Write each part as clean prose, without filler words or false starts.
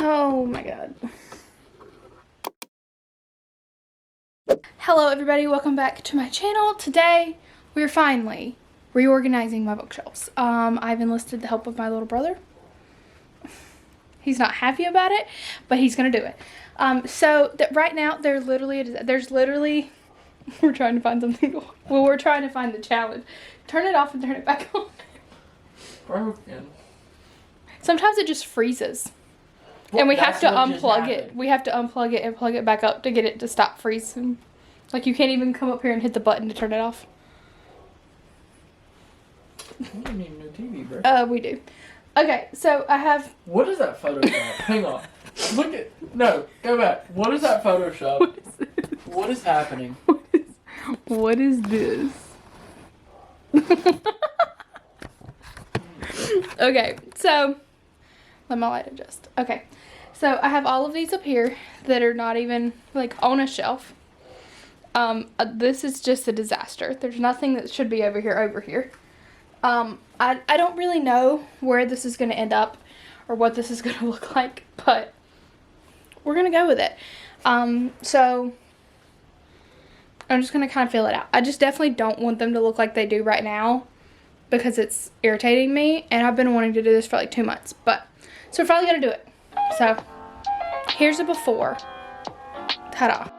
Oh my god. Hello everybody, welcome back to my channel. Today we're finally reorganizing my bookshelves. I've enlisted the help of my little brother. He's not happy about it, but he's gonna do it. So right now there's literally we're trying to find something. Well, we're trying to find the challenge. Turn it off and turn it back on. Broken. Sometimes it just freezes. And we have to unplug it. We have to unplug it and plug it back up to get it to stop freezing. Like, you can't even come up here and hit the button to turn it off. We need a new TV, bro. We do. Okay, so I have... What is that Photoshop? Hang on. Look at... No, go back. What is that Photoshop? What is this? What is happening? What is this? Okay, so... Let my light adjust. Okay, so I have all of these up here that are not even, like, on a shelf. This is just a disaster. There's nothing that should be over here. I don't really know where this is going to end up or what this is going to look like, but we're going to go with it. So I'm just going to kind of feel it out. I just definitely don't want them to look like they do right now because it's irritating me, and I've been wanting to do this for like 2 months, but so we're finally going to do it. So here's a before. Ta-da.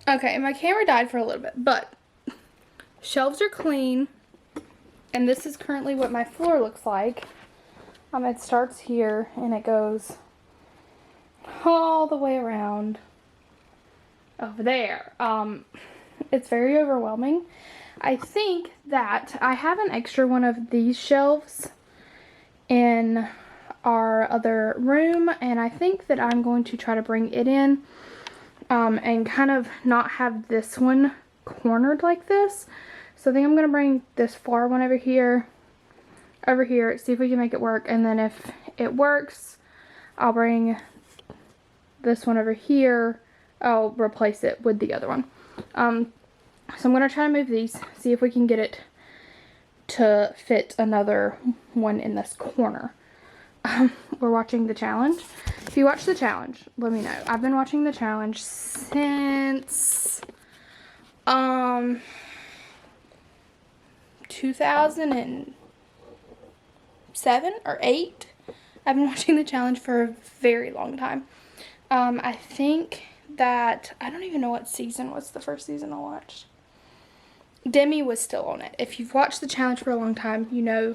Okay, my camera died for a little bit, but shelves are clean, and this is currently what my floor looks like. It starts here, and it goes all the way around over there. It's very overwhelming. I think that I have an extra one of these shelves in our other room, and I think that I'm going to try to bring it in and kind of not have this one cornered like this. So I think I'm going to bring this far one over here, see if we can make it work, and then if it works, I'll bring this one over here, I'll replace it with the other one. So I'm going to try to move these, see if we can get it to fit another one in this corner. We're watching the challenge. If you watch the challenge, let me know. I've been watching the challenge since 2007 or 8. I've been watching the challenge for a very long time. I think that, I don't even know what season was the first season I watched. Demi was still on it. If you've watched the challenge for a long time, you know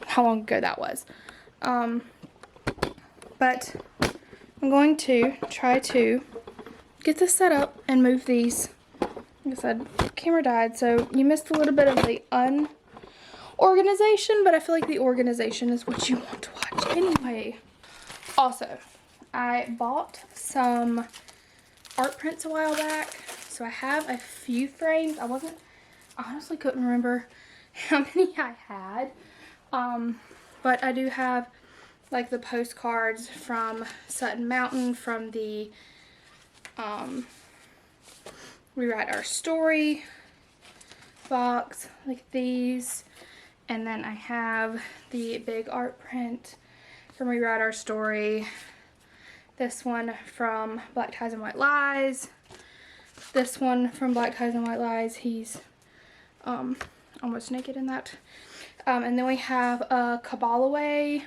how long ago that was. But I'm going to try to get this set up and move these. Like I said, camera died, so you missed a little bit of the unorganization, but I feel like the organization is what you want to watch anyway. Also, I bought some art prints a while back, so I have a few frames. I honestly couldn't remember how many I had, but I do have like the postcards from Sutton Mountain, from the Rewrite Our Story box, like these, and then I have the big art print from Rewrite Our Story, this one from Black Ties and White Lies, this one from Black Ties and White Lies, he's almost naked in that, and then we have a Kabbalaway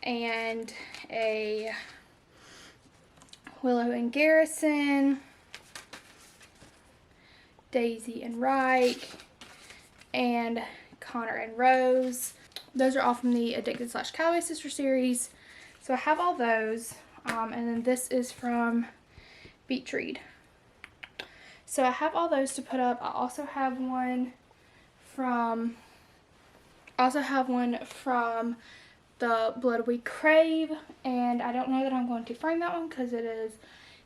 and a Willow and Garrison, Daisy and Reich, and Connor and Rose. Those are all from the Addicted / Cowboy Sister series. So I have all those, and then this is from Beach Read. So I have all those to put up. I also have one from the Blood We Crave, and I don't know that I'm going to frame that one because it is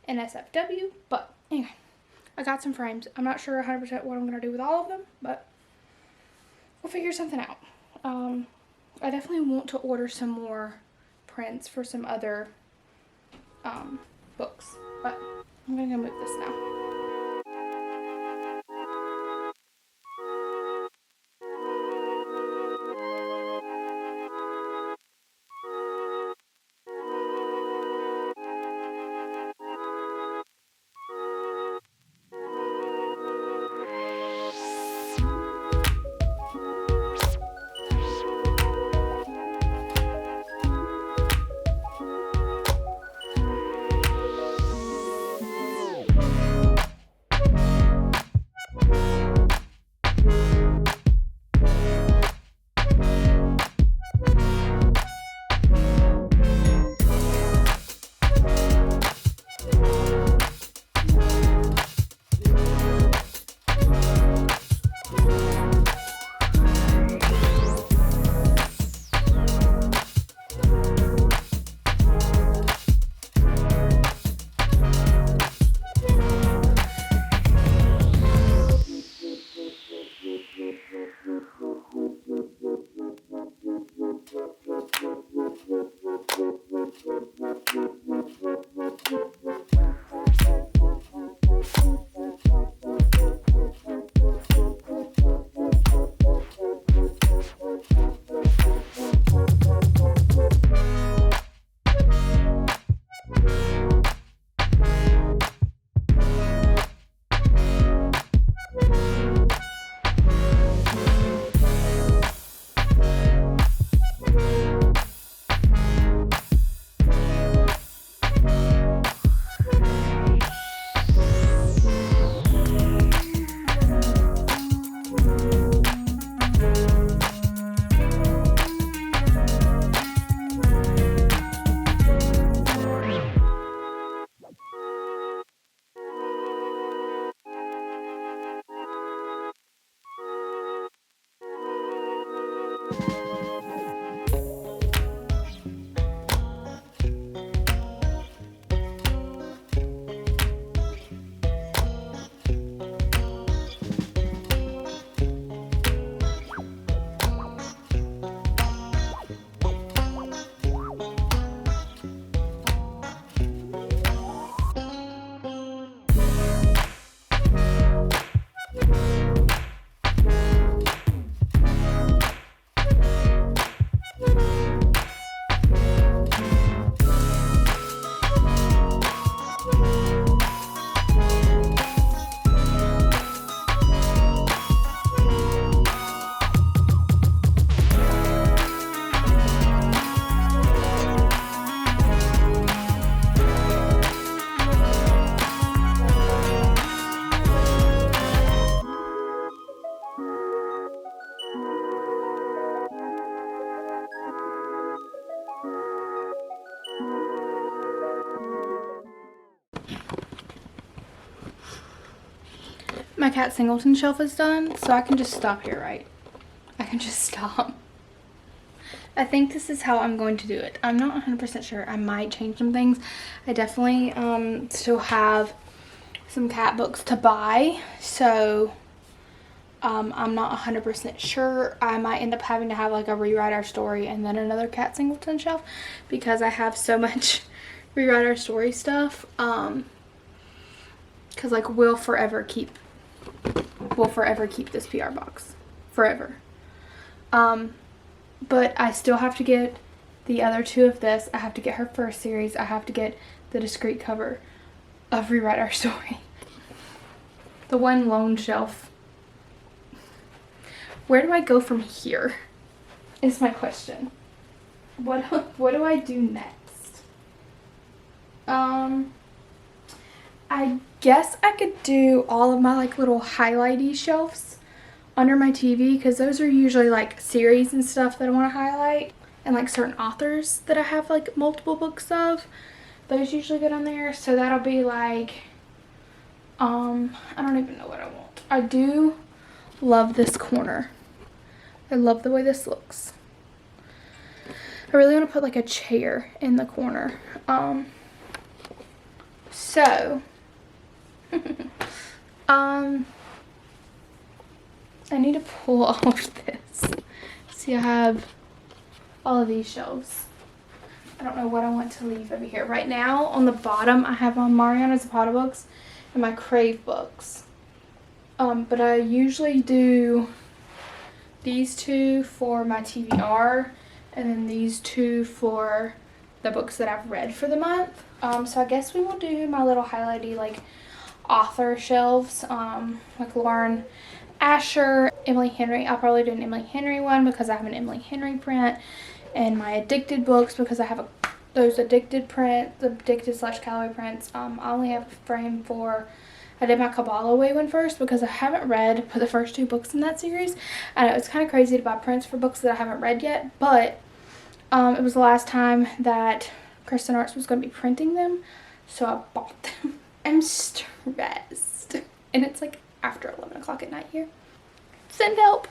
an SFW, but anyway, I got some frames. I'm not sure 100% what I'm going to do with all of them, but we'll figure something out. I definitely want to order some more prints for some other books, but I'm going to go move this now. My Cat Singleton shelf is done, so I can just stop here, right? I can just stop. I think this is how I'm going to do it. I'm not 100% sure. I might change some things. I definitely still have some cat books to buy, so I'm not 100% sure. I might end up having to have like a Rewrite Our Story and then another Cat Singleton shelf because I have so much Rewrite Our Story stuff. Because like we'll forever keep this PR box. Forever. But I still have to get the other two of this. I have to get her first series. I have to get the discrete cover of Rewrite Our Story. The one lone shelf. Where do I go from here? Is my question. What do I do next? I guess I could do all of my like little highlighty shelves under my TV because those are usually like series and stuff that I want to highlight, and like certain authors that I have like multiple books of. Those usually get on there, so that'll be like I don't even know what I want. I do love this corner. I love the way this looks. I really want to put like a chair in the corner. So I need to pull all of this. See, I have all of these shelves. I don't know what I want to leave over here. Right now, on the bottom, I have on Mariana Zapata books and my Crave books. But I usually do these two for my TBR, and then these two for the books that I've read for the month. So I guess we will do my little highlighty, like, author shelves, like Lauren Asher, Emily Henry. I'll probably do an Emily Henry one because I have an Emily Henry print, and my Addicted books because I have those Addicted print, the Addicted / Calloway prints. I only have a frame for, I did my Kabbalah Way one first because I haven't read the first two books in that series. I know it's kind of crazy to buy prints for books that I haven't read yet, but it was the last time that Kristen Arts was going to be printing them, so I bought them. I'm stressed, and it's like after 11 o'clock at night here. Send help.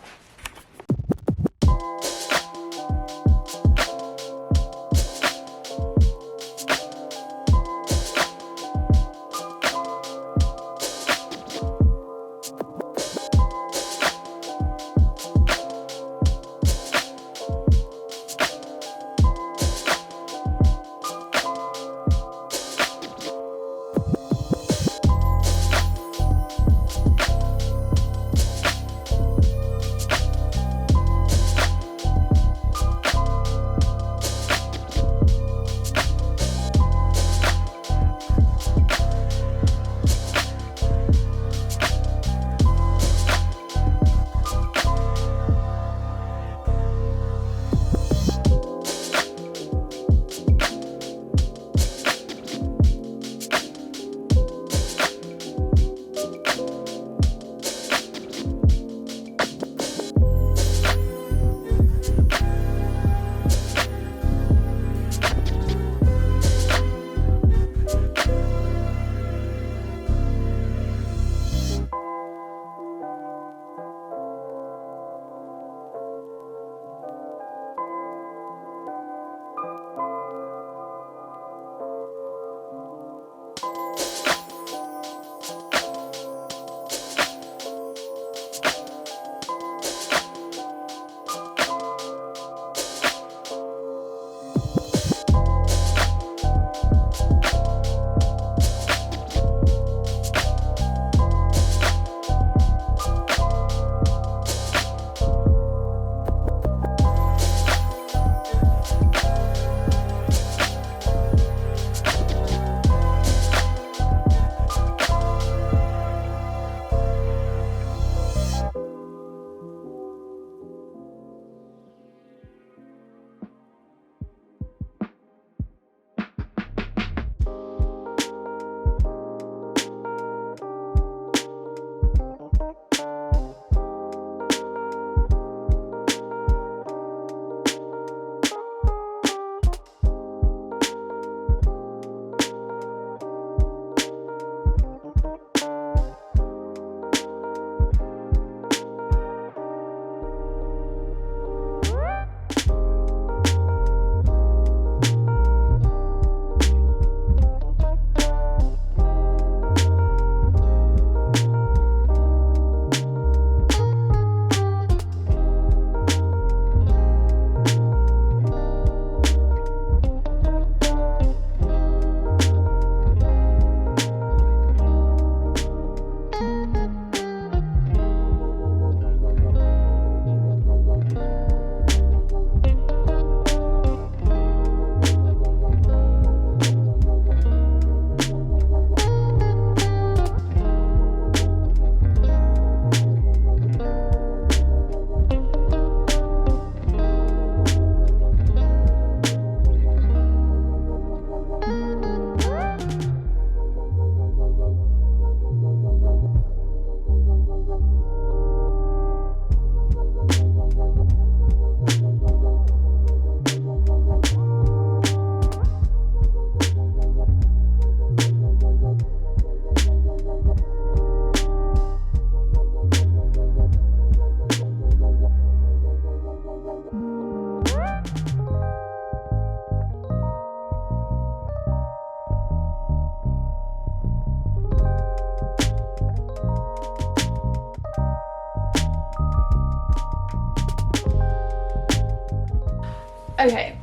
Okay,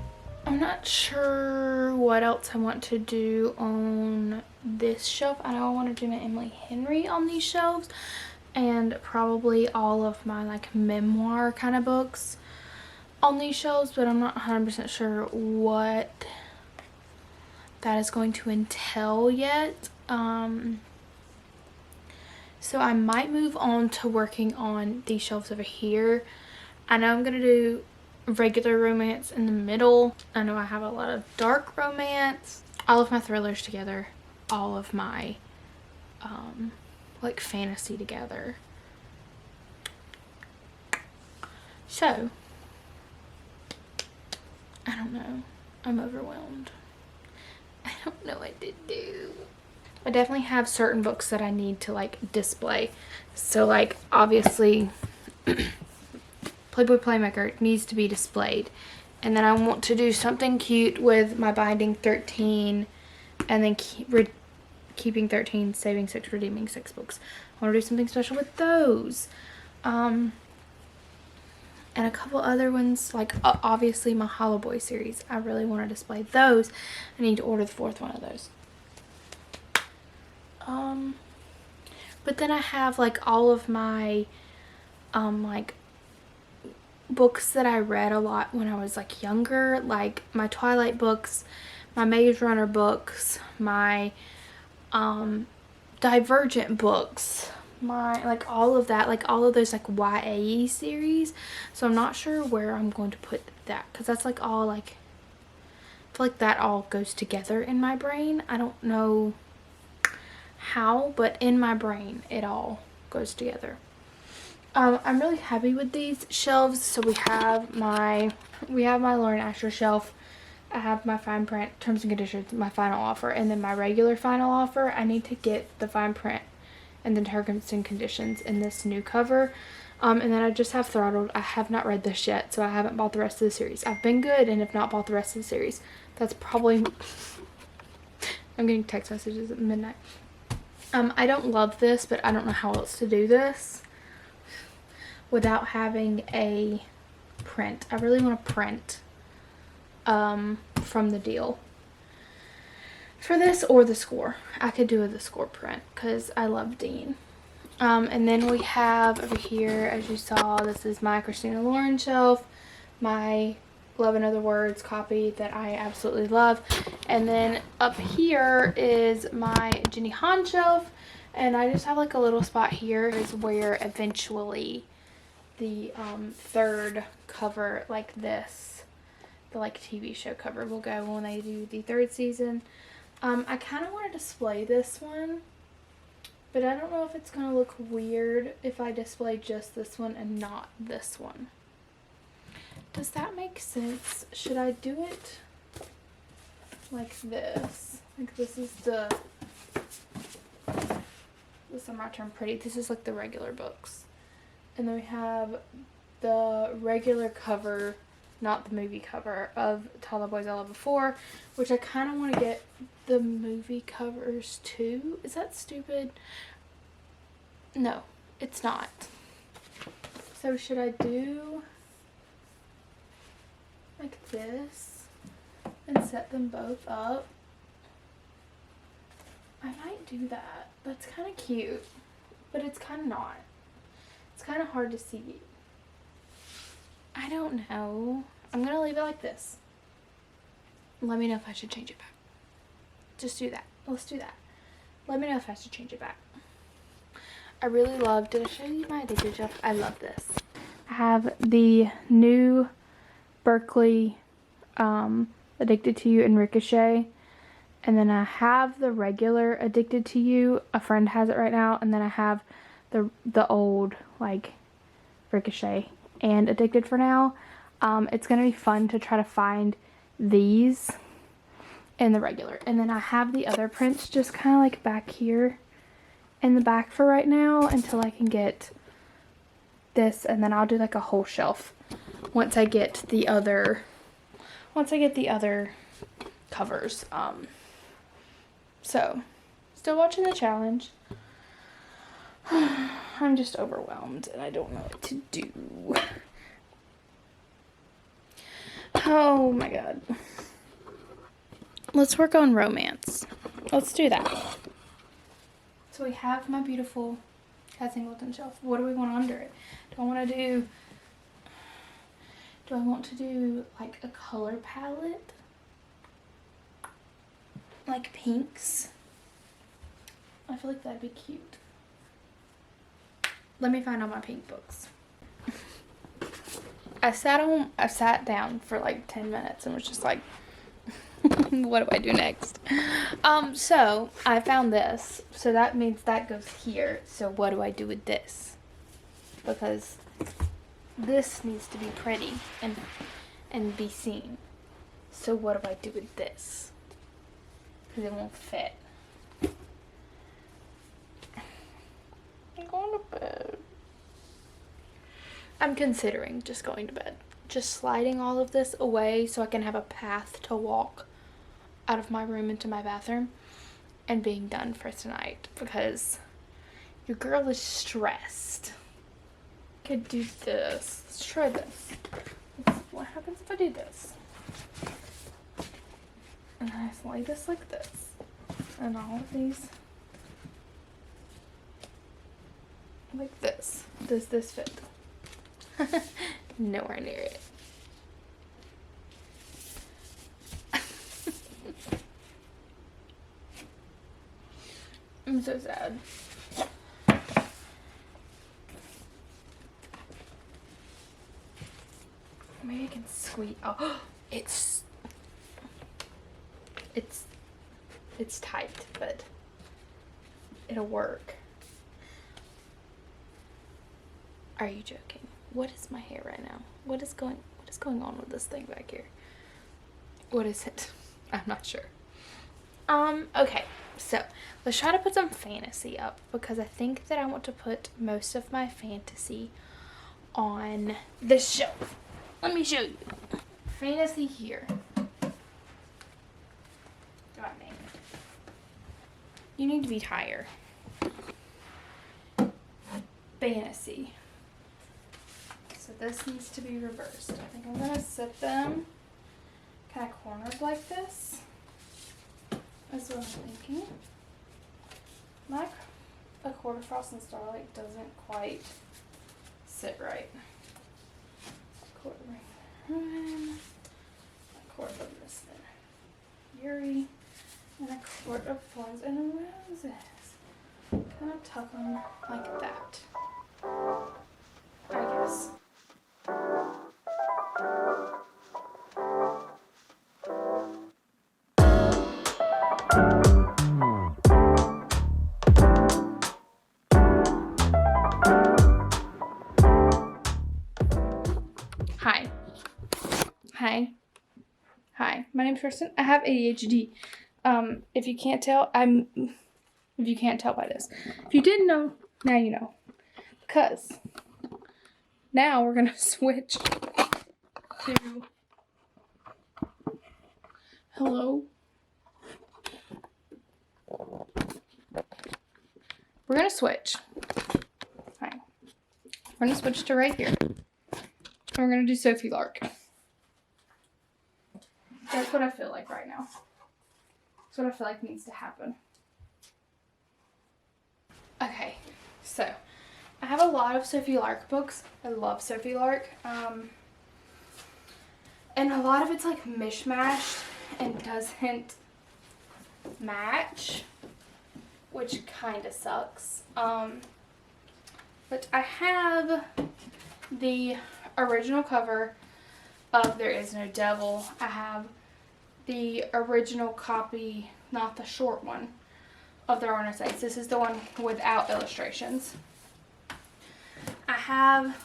I'm not sure what else I want to do on this shelf. I know I want to do my Emily Henry on these shelves, and probably all of my like memoir kind of books on these shelves, but I'm not 100% sure what that is going to entail yet. So I might move on to working on these shelves over here. I know I'm gonna do regular romance in the middle. I know I have a lot of dark romance, all of my thrillers together, all of my like fantasy together. So I don't know, I'm overwhelmed. I don't know what to do. I definitely have certain books that I need to like display. So like obviously Playboy Playmaker needs to be displayed. And then I want to do something cute with my Binding 13 and then keeping 13, saving 6, redeeming 6 books. I want to do something special with those. And a couple other ones, like obviously my Hollow Boy series. I really want to display those. I need to order the 4th one of those. But then I have like all of my like books that I read a lot when I was like younger, like my Twilight books, my Maze Runner books, my Divergent books, my like all of that, like all of those like YA series. So I'm not sure where I'm going to put that, because that's like all like, I feel like that all goes together in my brain. I don't know how, but in my brain it all goes together. I'm really happy with these shelves. So we have my Lauren Asher shelf. I have my fine print, terms and conditions, my final offer, and then my regular final offer. I need to get the fine print and then terms and conditions in this new cover. And then I just have Throttled. I have not read this yet, so I haven't bought the rest of the series. I've been good and have not bought the rest of the series. That's probably... I'm getting text messages at midnight. I don't love this, but I don't know how else to do this without having a print. I really want to print from the deal for this, or the score. I could do the score print because I love Dean. And then we have over here, as you saw, this is my Christina Lauren shelf, my Love and Other Words copy that I absolutely love. And then up here is my Jenny Han shelf, and I just have like a little spot here is where eventually the 3rd cover like this, the like TV show cover, will go when they do the 3rd season. I kind of want to display this one, but I don't know if it's going to look weird if I display just this one and not this one. Does that make sense? Should I do it like this? Like this is the... This is my turn pretty. This is like the regular books. And then we have the regular cover, not the movie cover, of Tall the Boys I Loved Before, which I kind of want to get the movie covers too. Is that stupid? No, it's not. So should I do like this and set them both up? I might do that. That's kind of cute, but it's kind of not. It's kind of hard to see. I don't know. I'm going to leave it like this. Let me know if I should change it back. Just do that. Let's do that. Let me know if I should change it back. I really love... Did I show you my addicted shelf? I love this. I have the new Berkeley Addicted to You and Ricochet. And then I have the regular Addicted to You. A friend has it right now. And then I have the old, like, Ricochet and Addicted for now. It's going to be fun to try to find these in the regular. And then I have the other prints just kind of like back here in the back for right now until I can get this. And then I'll do like a whole shelf once I get the other covers. So still watching the challenge. I'm just overwhelmed and I don't know what to do. Oh my god. Let's work on romance. Let's do that. So we have my beautiful Kensington shelf. What do we want under it? Do I want to do like a color palette? Like pinks? I feel like that'd be cute. Let me find all my pink books. I sat down for like 10 minutes and was just like, what do I do next? So I found this. So that means that goes here. So what do I do with this? Because this needs to be pretty and be seen. So what do I do with this? Because it won't fit. I'm going to bed. I'm considering just going to bed. Just sliding all of this away so I can have a path to walk out of my room into my bathroom and being done for tonight, because your girl is stressed. Could do this. Let's try this. What happens if I do this? And I slide this like this. And all of these like this. Does this fit? Nowhere near it. I'm so sad. Maybe I can squeeze. Oh, it's tight, but it'll work. Are you joking? What is my hair right now? What is going on with this thing back here? What is it? I'm not sure. Okay. So, let's try to put some fantasy up, because I think that I want to put most of my fantasy on this shelf. Let me show you. Fantasy here. Got me. You need to be higher. Fantasy. So this needs to be reversed. I think I'm gonna sit them kind of cornered like this. That's what I'm thinking. My A Quarter Frost and Starlight doesn't quite sit right. A quarter of a quart of this then. Yuri, and a quart of Thorns and Roses. Kind of tuck them like that, I guess. Hi, my name's Kristen. I have ADHD. If you can't tell by this. If you didn't know, now you know. Because now we're gonna switch to hello. We're gonna switch. Hi. We're gonna switch to right here. And we're gonna do Sophie Lark. That's what I feel like right now. That's what I feel like needs to happen. Okay, so I have a lot of Sophie Lark books. I love Sophie Lark. And a lot of it's like mishmashed and doesn't match, which kind of sucks. But I have the original cover of There Is No Devil. I have the original copy, not the short one, of The Reorganized. This is the one without illustrations. I have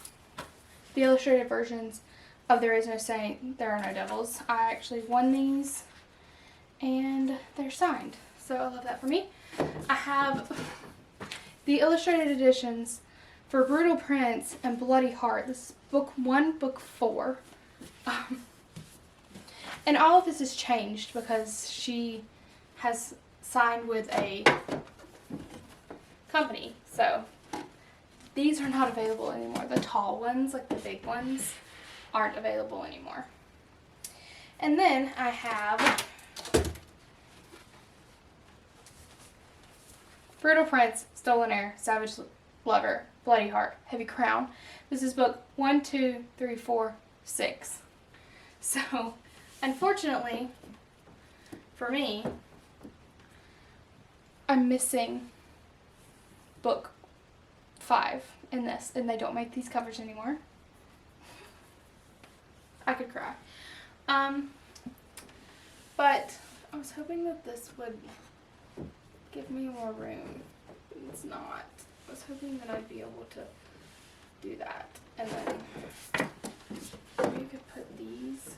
the illustrated versions of There Is No Saint, There Are No Devils. I actually won these, and they're signed, so I love that for me. I have the illustrated editions for Brutal Prince and Bloody Heart. This is book 1, book 4. And all of this has changed because she has signed with a company. So these are not available anymore. The tall ones, like the big ones, aren't available anymore. And then I have Brutal Prince, Stolen Heir, Savage Lover, Bloody Heart, Heavy Crown. This is book 1, 2, 3, 4, 6. So, unfortunately, for me, I'm missing book 5 in this, and they don't make these covers anymore. I could cry. But I was hoping that this would give me more room. It's not. I was hoping that I'd be able to do that. And then maybe you could put these.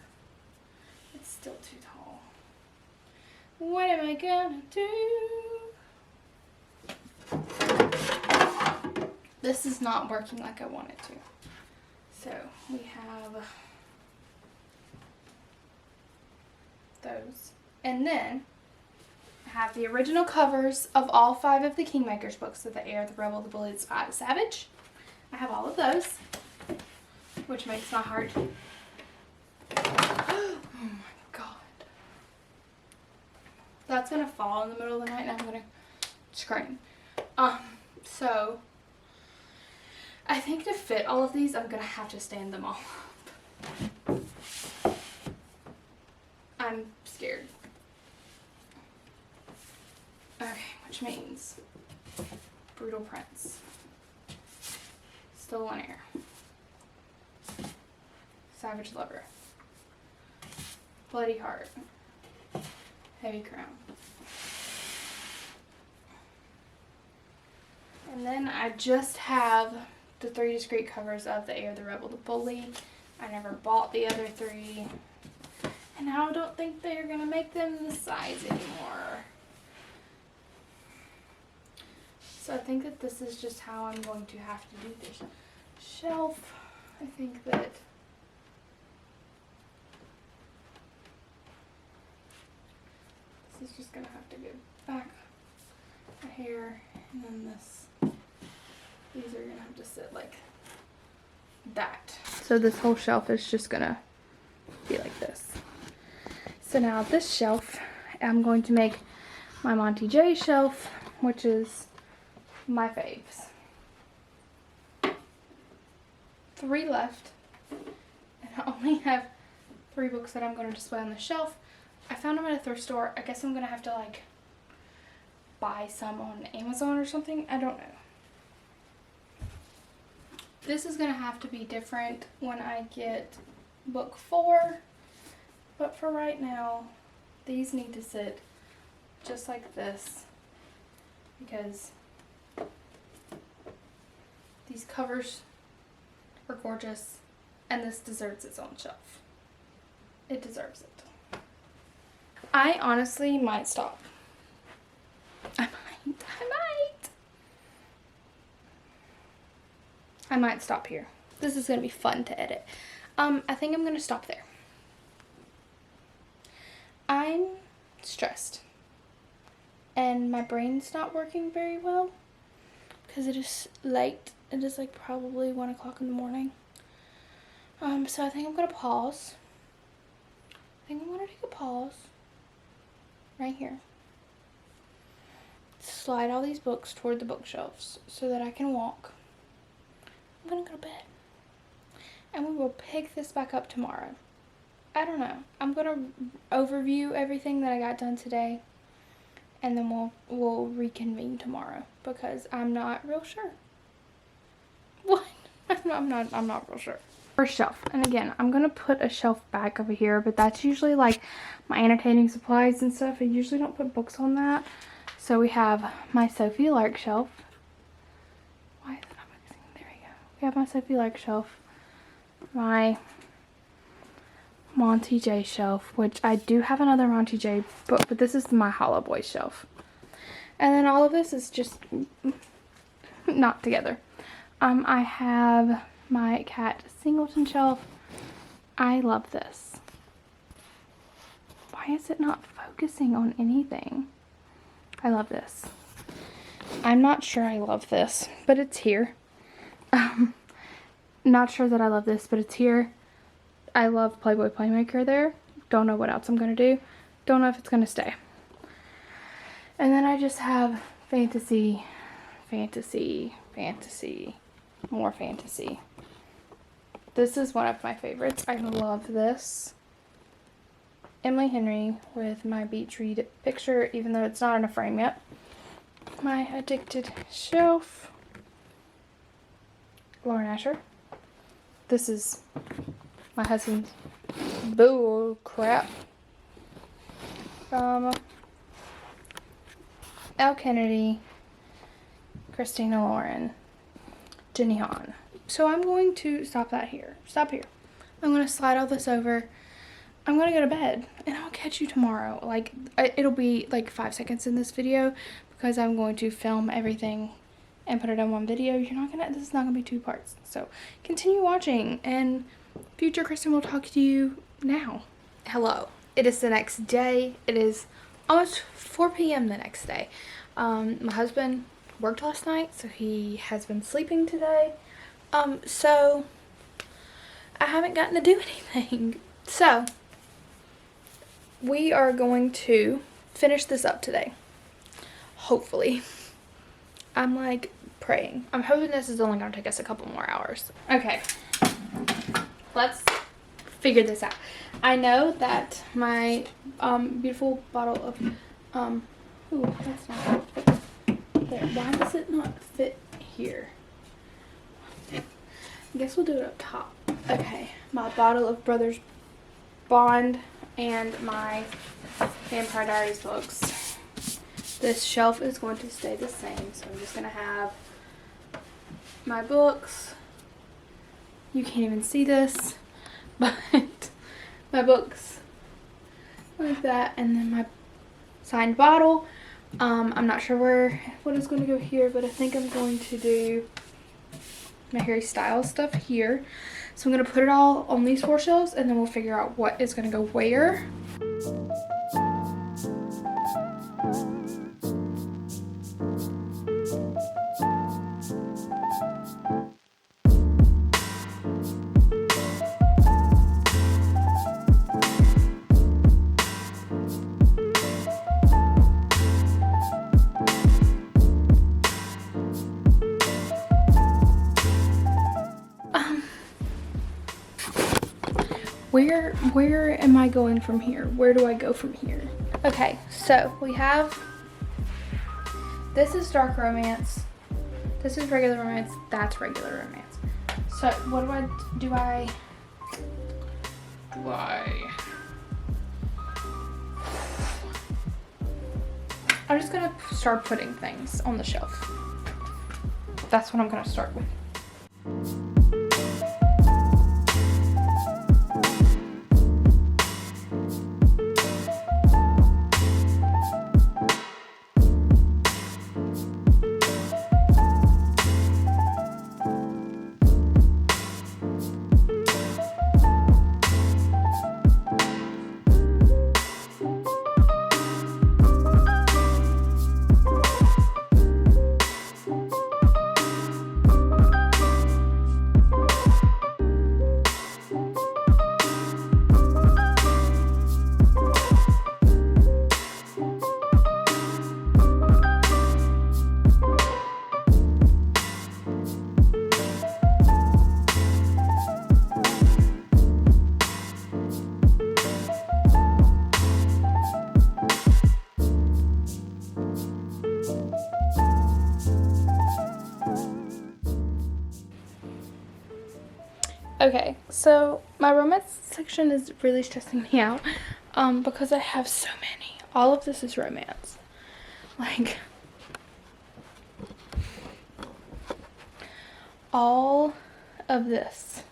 It's still too tall. What am I gonna do? This is not working like I want it to. So we have those. And then I have the original covers of all 5 of the Kingmakers books. So the Heir, the Rebel, the Bully, the Spy, the Savage. I have all of those, which makes my heart. Oh my god. That's gonna fall in the middle of the night and I'm gonna scream. So I think to fit all of these, I'm gonna have to stand them all up. I'm scared. Okay, which means Brutal Prince, Stolen Heir, Savage Lover, Bloody Heart, Heavy Crown. And then I just have the 3 discrete covers of the Heir, the Rebel, the Bully. I never bought the other 3. And I don't think they're going to make them this size anymore. So I think that this is just how I'm going to have to do this shelf. I think that this is just going to have to go back here, and then this. These are going to have to sit like that. So this whole shelf is just going to be like this. So now this shelf, I'm going to make my Monty J shelf, which is my faves. 3 left, and I only have 3 books that I'm going to display on the shelf. I found them at a thrift store. I guess I'm going to have to like buy some on Amazon or something. I don't know. This is going to have to be different when I get book 4. But for right now, these need to sit just like this because these covers are gorgeous and this deserves its own shelf. It deserves it. I honestly might stop. I might stop here. This is going to be fun to edit. I think I'm going to stop there. I'm stressed and my brain's not working very well because it is late. It is like probably 1 o'clock in the morning. So I think I'm going to pause. I think I'm going to take a pause right here. Slide all these books toward the bookshelves so that I can walk. I'm going to go to bed. And we will pick this back up tomorrow. I don't know. I'm going to overview everything that I got done today. And then we'll reconvene tomorrow. Because I'm not real sure. What? I'm not real sure. First shelf. And again, I'm going to put a shelf back over here. But that's usually like my annotating supplies and stuff. I usually don't put books on that. So we have my Sophie Lark shelf. Why is it not focusing? There we go. We have my Sophie Lark shelf. My Monty J shelf, which I do have another Monty J book, but this is my Hollow Boy shelf. And then all of this is just not together. I have my Cat Singleton shelf. I love this. Why is it not focusing on anything? I love this. I'm not sure I love this, but it's here. Not sure that I love this, but it's here. I love Playboy Playmaker there. Don't know what else I'm going to do. Don't know if it's going to stay. And then I just have fantasy, fantasy, fantasy, more fantasy. This is one of my favorites. I love this. Emily Henry with my beach read picture, even though it's not in a frame yet. My addicted shelf. Lauren Asher. This is my husband's bull crap. Al Kennedy, Christina Lauren, Jenny Han. So I'm going to stop here. I'm going to slide all this over. I'm going to go to bed and I'll catch you tomorrow. Like, it'll be like 5 seconds in this video because I'm going to film everything and put it on one video. This is not going to be 2 parts. So continue watching, and future Kristen will talk to you now. Hello. It is the next day. It is almost 4 p.m. the next day. My husband worked last night, so he has been sleeping today. So I haven't gotten to do anything. So we are going to finish this up today. Hopefully. I'm like praying. I'm hoping this is only going to take us a couple more hours. Okay. Let's figure this out. I know that my beautiful bottle of ooh, that's not fit there. Why does it not fit here? I guess we'll do it up top. Okay, my bottle of Brothers Bond and my Vampire Diaries books. This shelf is going to stay the same, so I'm just going to have my books. You can't even see this, but my books like that, and then my signed bottle. I'm not sure what is going to go here, but I think I'm going to do my Harry Styles stuff here. So I'm going to put it all on these 4 shelves, and then we'll figure out what is going to go where. Where am I going from here? Where do I go from here? Okay, so we have, this is dark romance, this is regular romance, that's regular romance. So what do I I'm just gonna start putting things on the shelf. That's what I'm gonna start with. Okay, so my romance section is really stressing me out because I have so many. All of this is romance. Like, all of this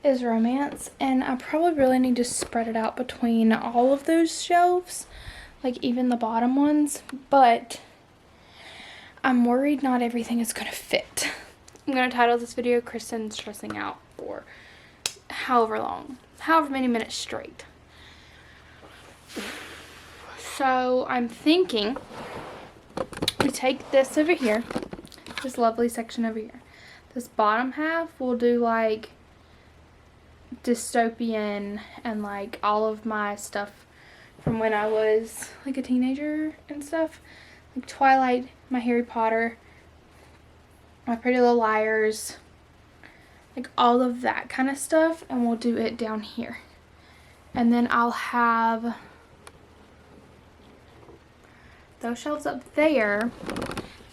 is romance, and I probably really need to spread it out between all of those shelves, like even the bottom ones, but I'm worried not everything is going to fit. I'm going to title this video Kristen Stressing Out for however many minutes straight. So I'm thinking we take this over here, this lovely section over here. This bottom half we'll do like dystopian and like all of my stuff from when I was like a teenager and stuff. Like Twilight, my Harry Potter, my Pretty Little Liars, like all of that kind of stuff, and we'll do it down here. And then I'll have those shelves up there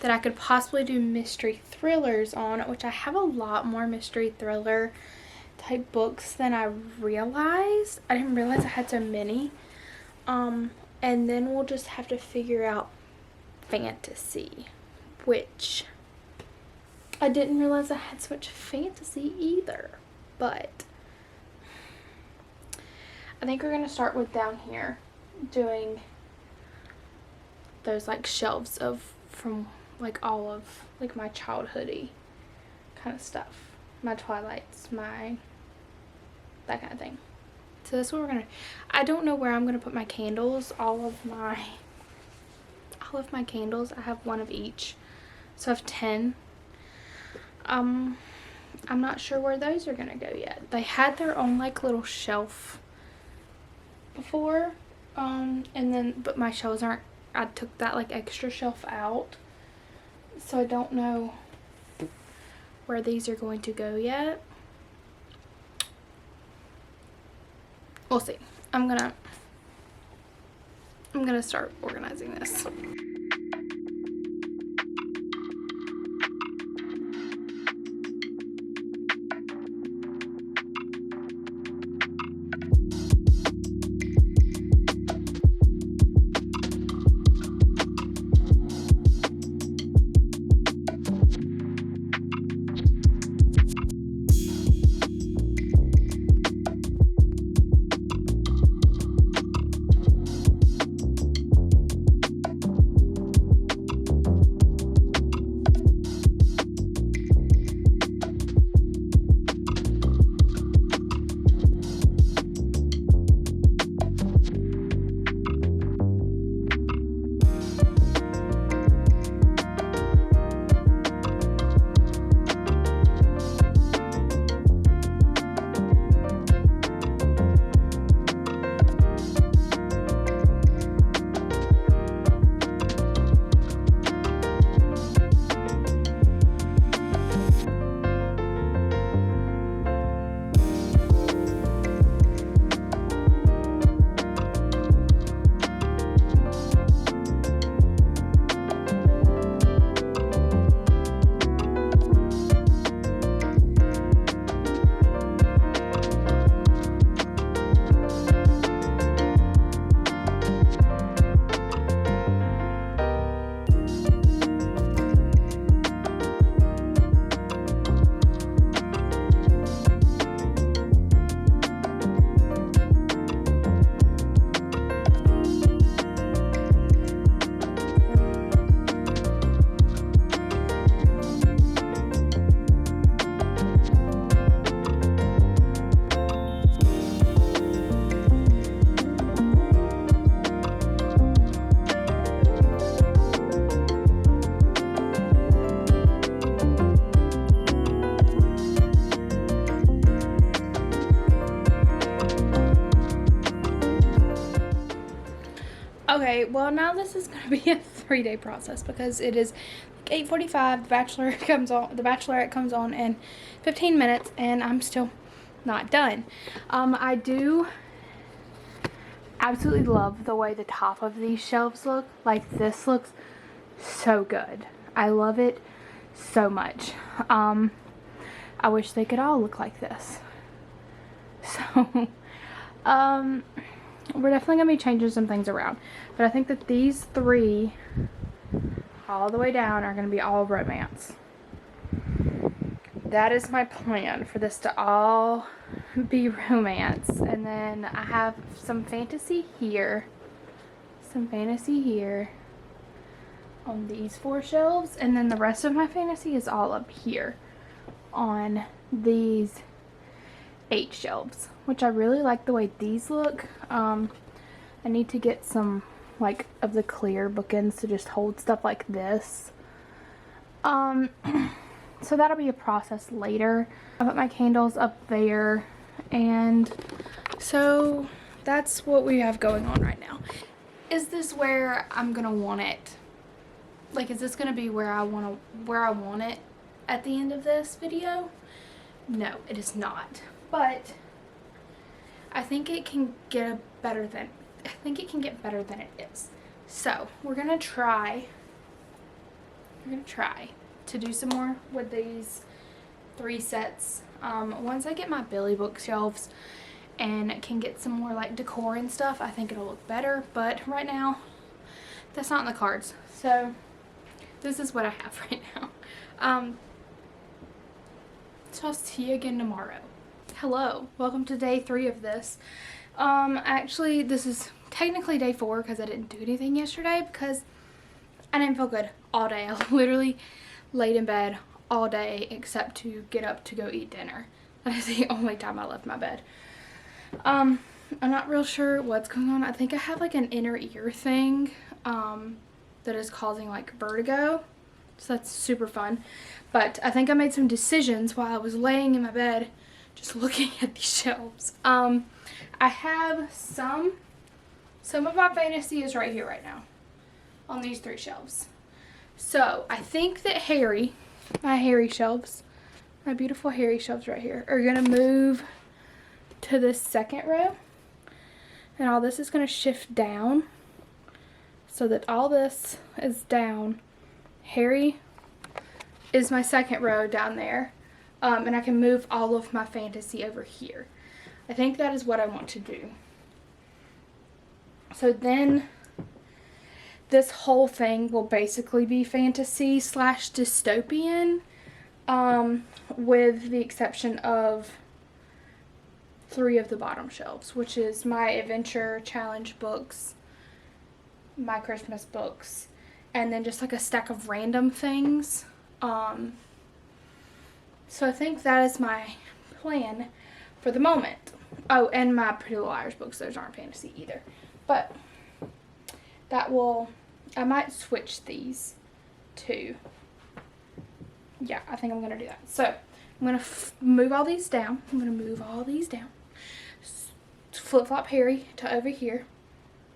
that I could possibly do mystery thrillers on, which I have a lot more mystery thriller type books than I realized. I didn't realize I had so many. And then we'll just have to figure out fantasy, which I didn't realize I had so much fantasy either. But I think we're gonna start with down here doing those like shelves of from like all of like my childhoody kind of stuff, my Twilights, my that kind of thing. So that's what we're gonna, I don't know where I'm gonna put my candles. All of my candles, I have one of each, so I have 10. I'm not sure where those are gonna go yet. They had their own like little shelf before, and then but my shelves aren't, I took that like extra shelf out, so I don't know where these are going to go yet. We'll see. I'm gonna start organizing this. Okay, well now this is gonna be a 3-day process because it is like 8:45. The Bachelorette comes on in 15 minutes, and I'm still not done. I do absolutely love the way the top of these shelves look. Like, this looks so good. I love it so much. I wish they could all look like this. So, we're definitely going to be changing some things around. But I think that these 3 all the way down are going to be all romance. That is my plan, for this to all be romance. And then I have some fantasy here. Some fantasy here on these 4 shelves. And then the rest of my fantasy is all up here on these 8 shelves, which I really like the way these look. I need to get some like of the clear bookends to just hold stuff like this. So that'll be a process later. I put my candles up there And so that's what we have going on right now. Is this where I'm gonna want it? Like, is this gonna be where I want it at the end of this video? No, it is not. But I think it can get better than it is. So we're gonna try to do some more with these 3 sets. Once I get my Billy bookshelves and can get some more like decor and stuff, I think it'll look better. But right now, that's not in the cards. So this is what I have right now. So I'll see you again tomorrow. Hello, welcome to day 3 of this. Actually, this is technically day 4 because I didn't do anything yesterday because I didn't feel good all day. I literally laid in bed all day except to get up to go eat dinner. That is the only time I left my bed. I'm not real sure what's going on. I think I have like an inner ear thing that is causing like vertigo. So that's super fun. But I think I made some decisions while I was laying in my bed just looking at these shelves. I have some of my fantasy is right here right now on these 3 shelves. So I think that my Harry shelves, my beautiful Harry shelves right here, are gonna move to this second row, and all this is gonna shift down so that all this is down. Harry is my second row down there, and I can move all of my fantasy over here. I think that is what I want to do. So then this whole thing will basically be fantasy / dystopian, with the exception of 3 of the bottom shelves, which is my adventure challenge books, my Christmas books, and then just like a stack of random things. So I think that is my plan for the moment. Oh, and my Pretty Little Liars books, those aren't fantasy either. But I might switch these too. Yeah, I think I'm going to do that. So I'm going to move all these down. Flip-flop Harry to over here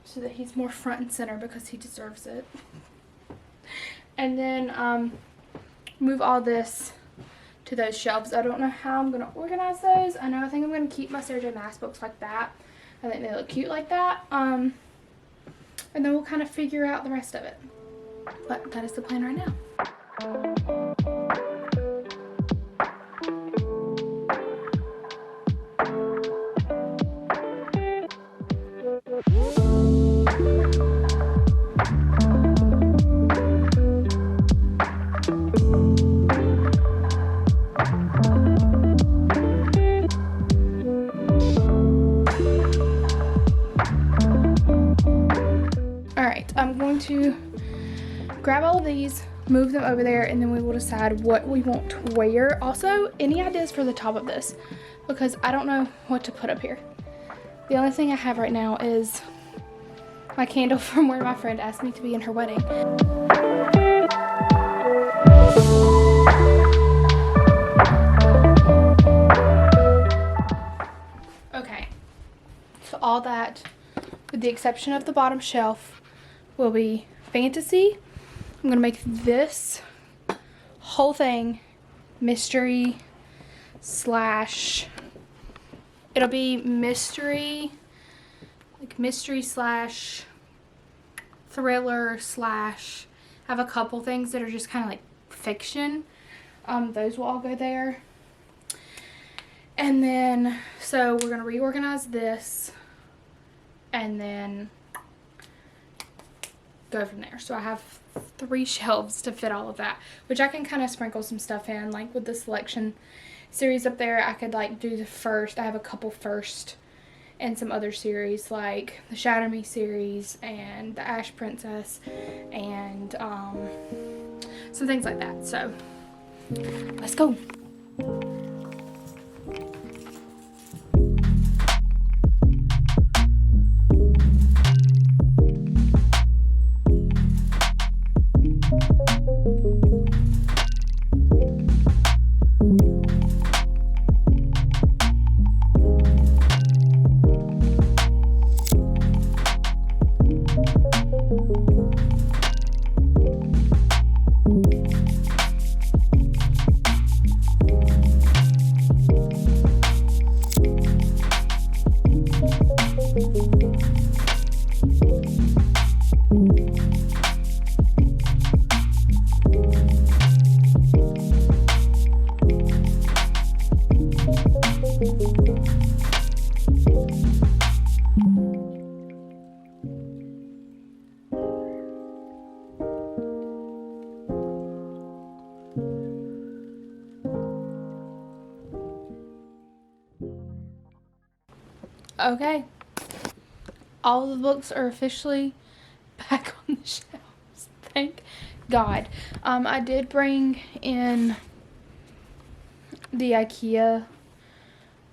so that he's more front and center because he deserves it. And then move all this to those shelves. I don't know how I'm going to organize those. I think I'm going to keep my Sarah J. Maas books like that. I think they look cute like that. And then we'll kind of figure out the rest of it. But that is the plan right now. I'm going to grab all of these, move them over there, and then we will decide what we want to wear. Also, any ideas for the top of this? Because I don't know what to put up here. The only thing I have right now is my candle from where my friend asked me to be in her wedding. Okay, so all that, with the exception of the bottom shelf, will be fantasy. I'm gonna make this whole thing mystery / it'll be mystery / thriller / I have a couple things that are just kind of like fiction. Those will all go there. And then, so we're gonna reorganize this and then go from there. So I have 3 shelves to fit all of that, which I can kind of sprinkle some stuff in, like with the selection series up there. I could like do the first, I have a couple first and some other series like the Shatter Me series and the Ash Princess and some things like that. So let's go. Okay. All the books are officially back on the shelves. Thank God. I did bring in the IKEA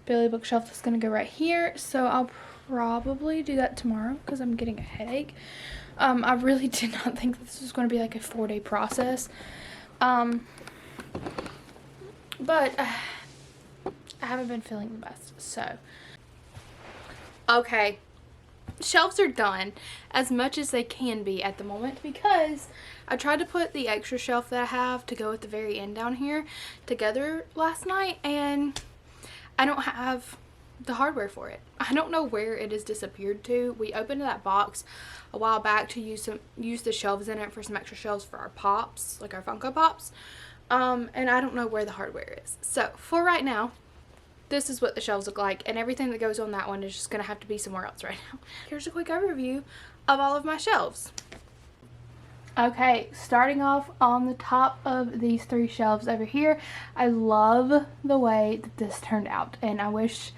Billy bookshelf that's going to go right here. So I'll probably do that tomorrow because I'm getting a headache. I really did not think this was going to be like a 4-day process. But I haven't been feeling the best. So, okay. Shelves are done as much as they can be at the moment because I tried to put the extra shelf that I have to go at the very end down here together last night, and I don't have the hardware for it. I don't know where it has disappeared to. We opened that box a while back to use the shelves in it for some extra shelves for our pops, like our Funko Pops, and I don't know where the hardware is. So for right now, this is what the shelves look like, and everything that goes on that one is just gonna have to be somewhere else right now. Here's a quick overview of all of my shelves. Okay, starting off on the top of these 3 shelves over here, I love the way that this turned out, and I wish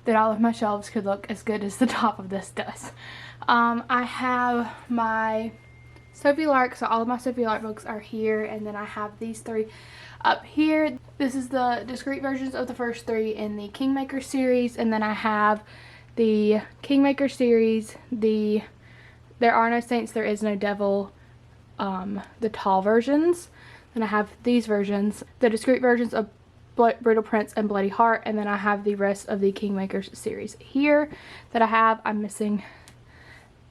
that all of my shelves could look as good as the top of this does. I have my Sophie Lark, so all of my Sophie Lark books are here, and then I have these 3 up here. This is the discrete versions of the first 3 in the Kingmaker series, and then I have the Kingmaker series, the There Are No Saints, There Is No Devil, the tall versions. Then I have these versions, the discrete versions of Brutal Prince and Bloody Heart, and then I have the rest of the Kingmakers series here that I have. I'm missing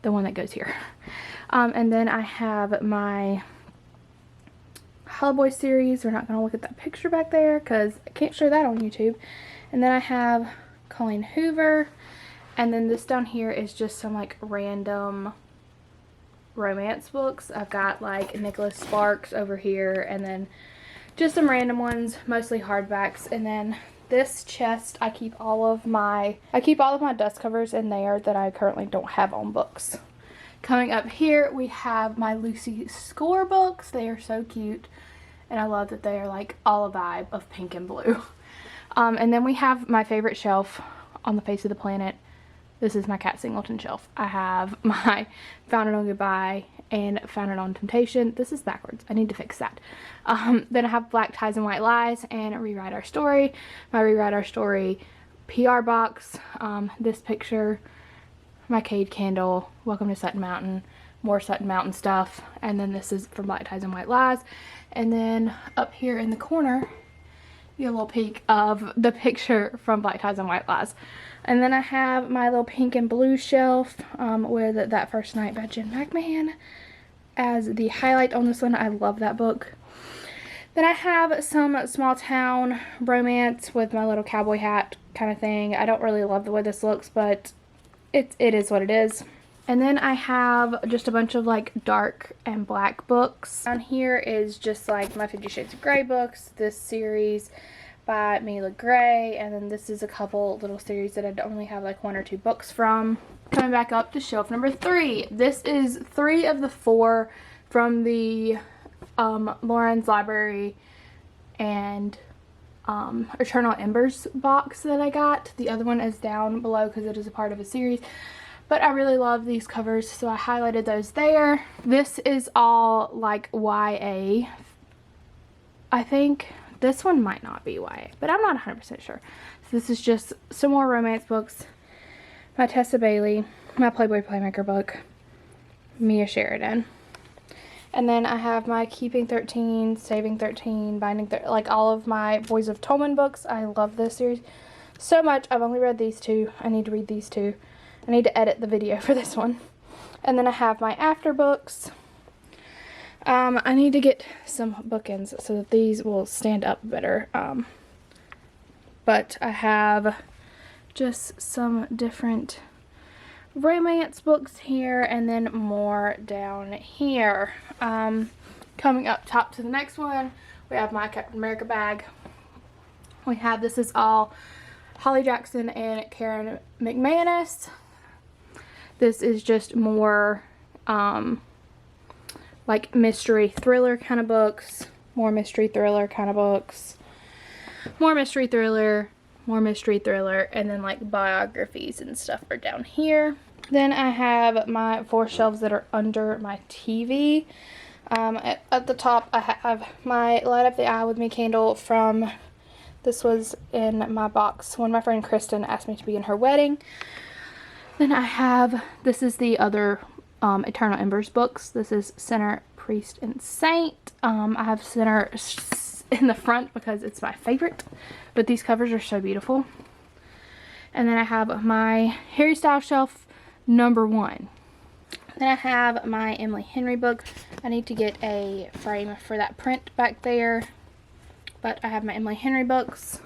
the one that goes here. And then I have my Hellboy series. We're not going to look at that picture back there because I can't show that on YouTube. And then I have Colleen Hoover, and then this down here is just some like random romance books. I've got like Nicholas Sparks over here, and then just some random ones, mostly hardbacks. And then this chest, I keep all of my dust covers in there that I currently don't have on books. Coming up here, we have my Lucy Score books. They are so cute, and I love that they are like all a vibe of pink and blue. And then we have my favorite shelf on the face of the planet. This is my Kat Singleton shelf. I have my Found It on Goodbye and Found It on Temptation. This is backwards. I need to fix that. Then I have Black Ties and White Lies and Rewrite Our Story. My Rewrite Our Story PR box. This picture, my Cade candle, Welcome to Sutton Mountain, more Sutton Mountain stuff. And then this is from Black Ties and White Lies. And then up here in the corner, you get a little peek of the picture from Black Ties and White Lies. And then I have my little pink and blue shelf with That First Night by Jen McMahon as the highlight on this one. I love that book. Then I have some small town romance with my little cowboy hat kind of thing. I don't really love the way this looks, but it is what it is. And then I have just a bunch of like dark and black books. Down here is just like my 50 Shades of Grey books, this series by Mila Gray, and then this is a couple little series that I only have like 1 or 2 books from. Coming back up to shelf number 3. This is 3 of the 4 from the Lauren's Library and Eternal Embers box that I got. The other one is down below because it is a part of a series. But I really love these covers, so I highlighted those there. This is all like YA. I think this one might not be YA, but I'm not 100% sure. So this is just some more romance books. My Tessa Bailey, my Playboy Playmaker book, Mia Sheridan. And then I have my Keeping 13, Saving 13, Binding 13, like all of my Boys of Tolman books. I love this series so much. I've only read these 2. I need to read these 2. I need to edit the video for this one. And then I have my After books. I need to get some bookends so that these will stand up better. But I have just some different romance books here, and then more down here. Coming up top to the next one, we have my Captain America bag. We have, this is all Holly Jackson and Karen McManus. This is just more like mystery thriller kind of books, more mystery thriller kind of books, more mystery thriller, more mystery thriller, and then like biographies and stuff are down here. Then I have my 4 shelves that are under my TV. At the top I have my Light Up the Eye With Me candle from, this was in my box when my friend Kristen asked me to be in her wedding. Then I have, this is the other Eternal Embers books. This is Sinner, Priest, and Saint. I have Sinner in the front because it's my favorite, but these covers are so beautiful. And then I have my Harry Styles shelf number 1. Then I have my Emily Henry book. I need to get a frame for that print back there, but I have my Emily Henry books.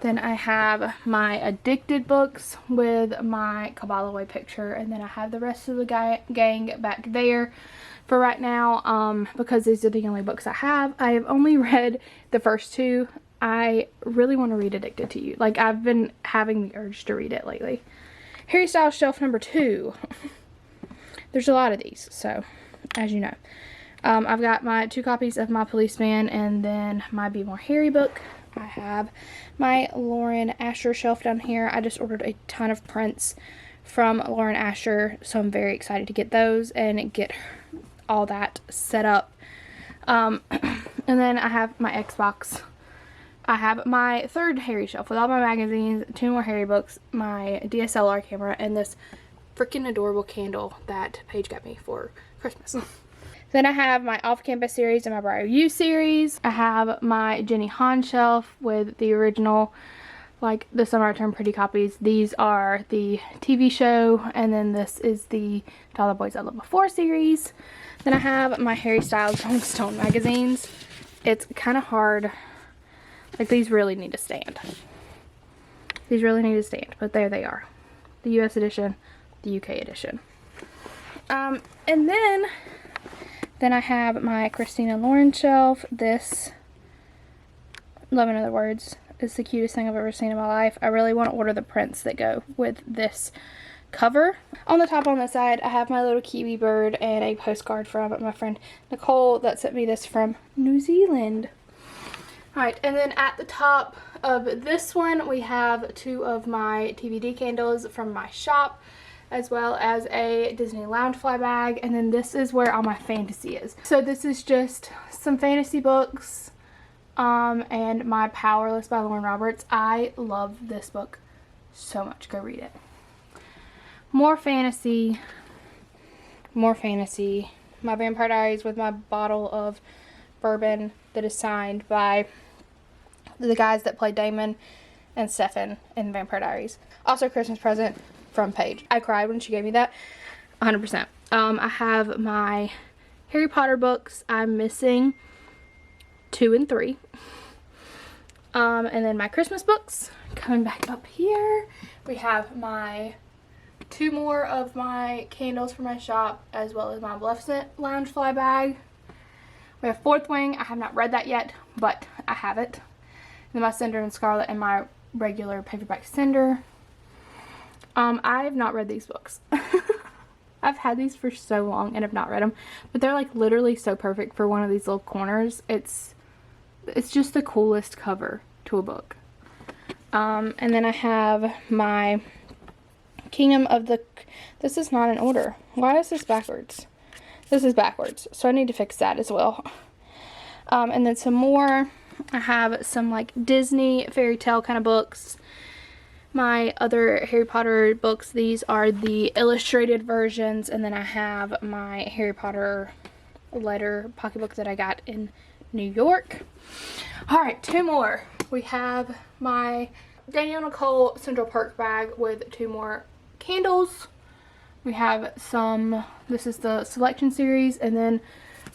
Then I have my Addicted books with my Kabbalah picture, and then I have the rest of the gang back there for right now, because these are the only books I have. I have only read the first 2. I really want to read Addicted to You. Like, I've been having the urge to read it lately. Harry Styles shelf number 2. There's a lot of these, so as you know. I've got my 2 copies of My Policeman and then my Be More Harry book. I have my Lauren Asher shelf down here. I just ordered a ton of prints from Lauren Asher, so I'm very excited to get those and get all that set up. And then I have my Xbox. I have my 3rd Harry shelf with all my magazines, 2 more Harry books, my DSLR camera, and this freaking adorable candle that Paige got me for Christmas. Then I have my Off-Campus series and my Briar U series. I have my Jenny Han shelf with the original, like, the Summer I Turned Pretty copies. These are the TV show, and then this is the To All the Boys I Loved Before series. Then I have my Harry Styles Rolling Stone magazines. It's kind of hard. Like, these really need to stand. These really need to stand, but there they are. The US edition, the UK edition. And then I have my Christina Lauren shelf. This, Love in Other Words, is the cutest thing I've ever seen in my life. I really want to order the prints that go with this cover. On the top on this side, I have my little kiwi bird and a postcard from my friend Nicole that sent me this from New Zealand. Alright, and then at the top of this one, we have 2 of my TVD candles from my shop, as well as a Disney Loungefly bag, and then this is where all my fantasy is. So this is just some fantasy books, and My Powerless by Lauren Roberts. I love this book so much. Go read it. More fantasy. More fantasy. My Vampire Diaries with my bottle of bourbon that is signed by the guys that play Damon and Stefan in Vampire Diaries. Also, Christmas present from Paige. I cried when she gave me that, 100%. I have my Harry Potter books. I'm missing 2 and 3. And then my Christmas books. Coming back up here, we have my 2 more of my candles for my shop, as well as my Maleficent Loungefly bag. We have Fourth Wing. I have not read that yet, but I have it. And then my Cinder and Scarlet and my regular paperback Cinder. I have not read these books. I've had these for so long and have not read them, but they're like literally so perfect for one of these little corners. It's just the coolest cover to a book. And then I have my Kingdom of the, this is not in order. Why is this backwards? This is backwards, so I need to fix that as well. And then some more. I have some like Disney fairy tale kind of books. My other Harry Potter books, these are the illustrated versions, and then I have my Harry Potter letter pocketbook that I got in New York. Alright, 2 more. We have my Danielle Nicole Central Perk bag with 2 more candles. We have some, this is the selection series, and then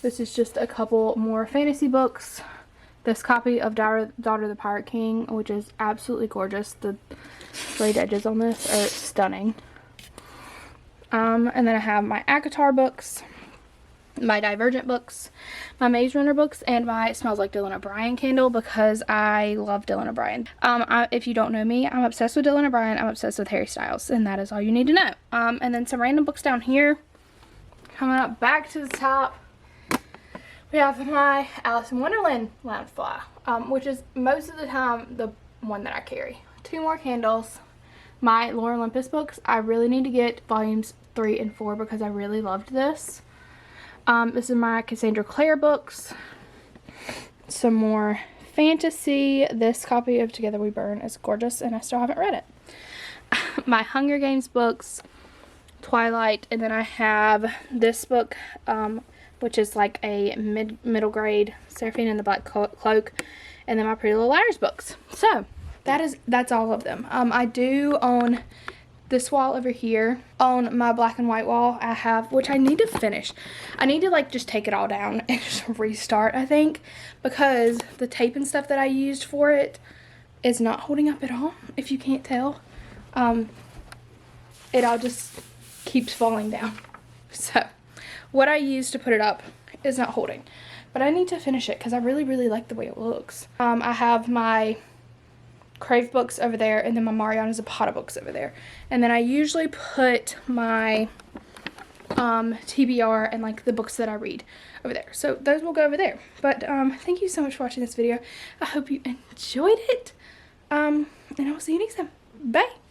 this is just a couple more fantasy books. This copy of Daughter of the Pirate King, which is absolutely gorgeous. The frayed edges on this are stunning. And then I have my ACOTAR books, my Divergent books, my Maze Runner books, and my Smells Like Dylan O'Brien candle because I love Dylan O'Brien. If you don't know me, I'm obsessed with Dylan O'Brien. I'm obsessed with Harry Styles, and that is all you need to know. And then some random books down here. Coming up back to the top, we have my Alice in Wonderland Loungefly, which is most of the time the one that I carry. 2 more candles. My Lore Olympus books. I really need to get volumes 3 and 4 because I really loved this. This is my Cassandra Clare books. Some more fantasy. This copy of Together We Burn is gorgeous and I still haven't read it. My Hunger Games books, Twilight, and then I have this book, which is like a middle grade, Seraphine and the Black Cloak, and then my Pretty Little Liars books. So that's all of them. I do own this wall over here. On my black and white wall, I have, which I need to finish. I need to like just take it all down and just restart, I think, because the tape and stuff that I used for it is not holding up at all, if you can't tell. It all just keeps falling down. So what I used to put it up is not holding, but I need to finish it because I really, really like the way it looks. I have my Crave books over there, and then my Mariana Zapata books over there, and then I usually put my TBR and like the books that I read over there, so those will go over there. But thank you so much for watching this video. I hope you enjoyed it, and I will see you next time. Bye.